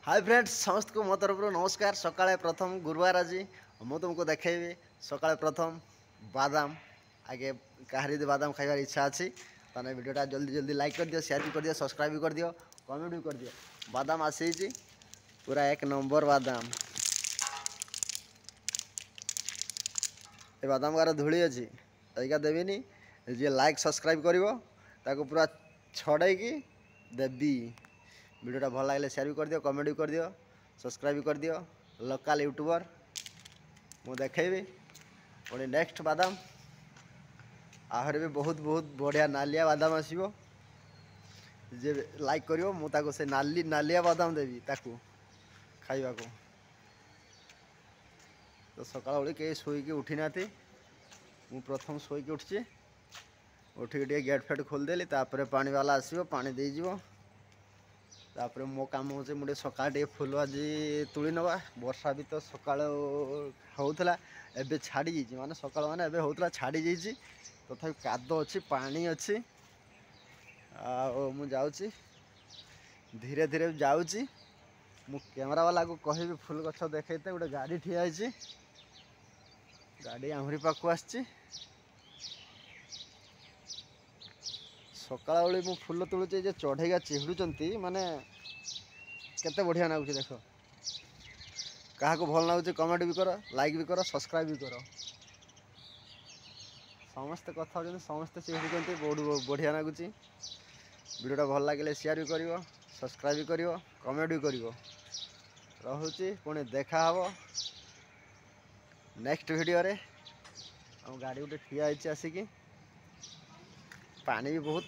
Hi friends समस्त को मो तरफ नमस्कार। सकाळे प्रथम गुरुवार आज मु तुमको देखेबी सकाळे प्रथम बादाम आगे कहार यदि बादाम खाइबार इच्छा अच्छी ताने वीडियोटा जल्दी जल्दी लाइक कर दियो, शेयर भी कर दियो, सब्सक्राइब भी कर दियो, कमेंट भी कर दियो। बादाम आसी पूरा एक नंबर बादाम। ये बादाम गार धूली अच्छी तरीका देवीनि जी लाइक सब्सक्राइब करिवो ताको पूरा छड़ाई देवी। वीडियोटा भल लगे शेयर भी कर दियो, कमेंट भी कर दियो, सब्सक्राइब भी कर दियो। लोकल यूट्यूबर मु देखेबी पुणी नेक्स्ट बादाम आहरी भी बहुत बहुत बढ़िया नालिया बादाम आसो। जे लाइक करिवो मु ताको से नालिया बादाम देवी ताकू खाइबा को। तो सकाळ बेले कई शोईकी उठी ना मु प्रथम शोईकी उठी उठिक गेट फेट खोलदेली तापर पानी वाला आसो पानी देईजिवो। तापर मो काम हो मुझे सका फुल आज तुली नवा। वर्षा भी तो सका होता एवं छाड़ी जाइए माने सका मैंने एवं होता छाड़ी जाइए तथापि कादो अच्छी पानी अच्छी मुझे धीरे धीरे जाऊँगी। मु कैमरा वाला को कहि फुल गछ देखे गोटे गाड़ी ठिया गाड़ी आहुरी पाक आसी सकाळ बेले मु फुल तुलुचे जे चढ़ेगा चिहुड़ुंट माने केते बढ़िया नागुच। देख क्या भल नागुच कमेंट भी कर, लाइक भी कर, सब्सक्राइब भी कर। समस्ते कथा हो समस्ते चिहुड़ुंट बहुत बढ़िया नागुच। वीडियोटा भल लगे शेयर भी कर, सब्सक्राइब भी कर, कमेंट भी कर। रोचे पुणी देखा हे नेक्स्ट वीडियो रे। गाड़ी गोटे ठिया आसिक पानी भी बहुत